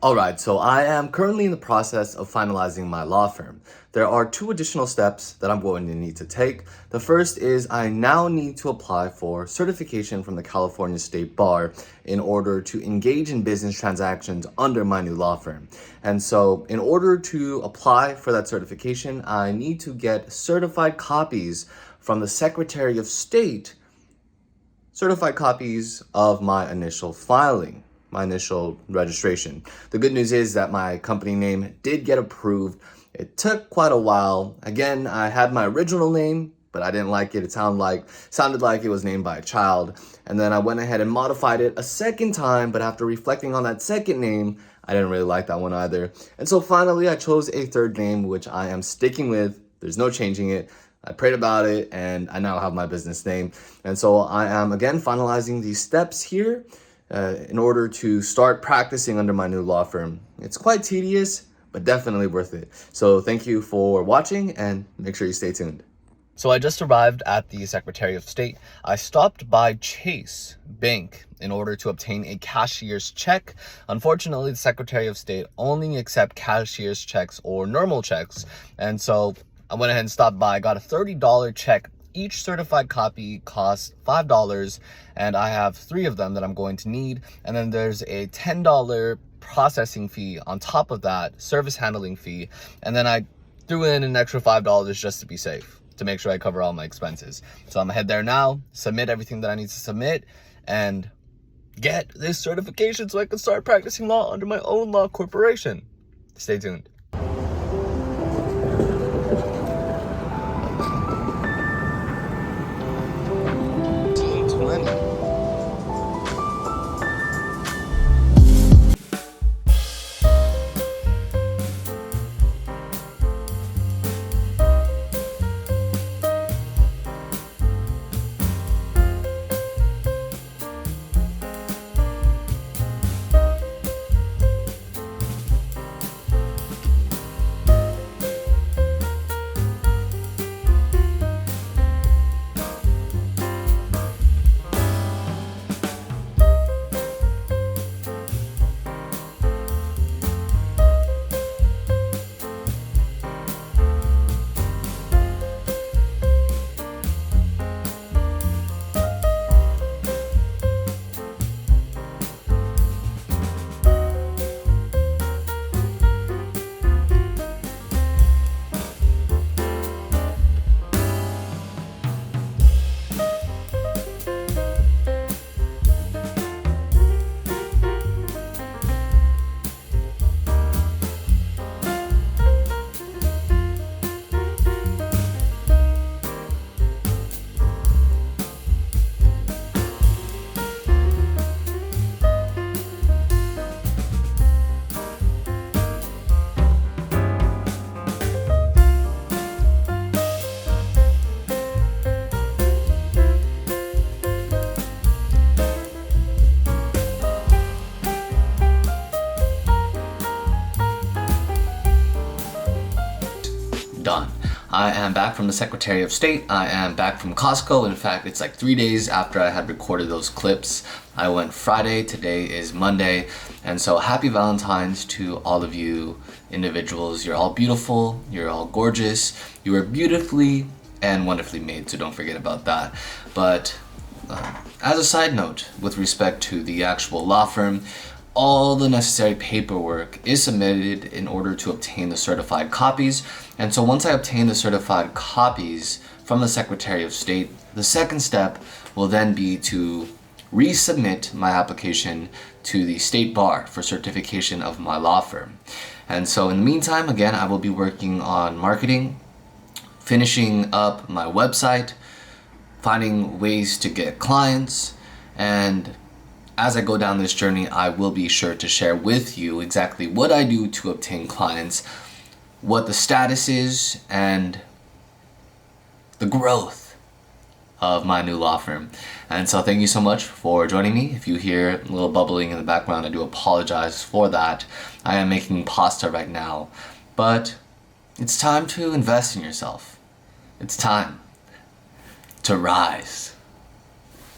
Alright, so I am currently in the process of finalizing my law firm. There are two additional steps that I'm going to need to take. The first is I now need to apply for certification from the California State Bar in order to engage in business transactions under my new law firm. And so in order to apply for that certification, I need to get certified copies from the Secretary of State, certified copies of my initial filing, my initial registration. The good news is that my company name did get approved. It took quite a while. Again, I had my original name, but I didn't like it. It sounded like it was named by a child. And then I went ahead and modified it a second time, but after reflecting on that second name, I didn't really like that one either. And so finally I chose a third name, which I am sticking with. There's no changing it. I prayed about it and I now have my business name. And so I am again finalizing these steps here in order to start practicing under my new law firm. It's quite tedious, but definitely worth it. So thank you for watching and make sure you stay tuned. So I just arrived at the Secretary of State. I stopped by Chase Bank in order to obtain a cashier's check. Unfortunately, the Secretary of State only accepts cashier's checks or normal checks. And so I went ahead and stopped by, got a $30 check. Each certified copy costs $5, and I have 3 of them that I'm going to need. And then there's a $10 processing fee on top of that, service handling fee. And then I threw in an extra $5 just to be safe, to make sure I cover all my expenses. So I'm gonna head there now, submit everything that I need to submit, and get this certification so I can start practicing law under my own law corporation. Stay tuned. Done. I am back from the Secretary of State. I am back from Costco. In fact, it's like 3 days after I had recorded those clips. I went Friday, today is Monday, and so happy Valentine's to all of you individuals. You're all beautiful, you're all gorgeous, you are beautifully and wonderfully made, so don't forget about that. But as a side note, with respect to the actual law firm, all the necessary paperwork is submitted in order to obtain the certified copies. And so once I obtain the certified copies from the Secretary of State, the second step will then be to resubmit my application to the State Bar for certification of my law firm. And so in the meantime, again, I will be working on marketing, finishing up my website, finding ways to get clients, and as I go down this journey, I will be sure to share with you exactly what I do to obtain clients, what the status is, and the growth of my new law firm. And so thank you so much for joining me. If you hear a little bubbling in the background, I do apologize for that. I am making pasta right now, but it's time to invest in yourself. It's time to rise.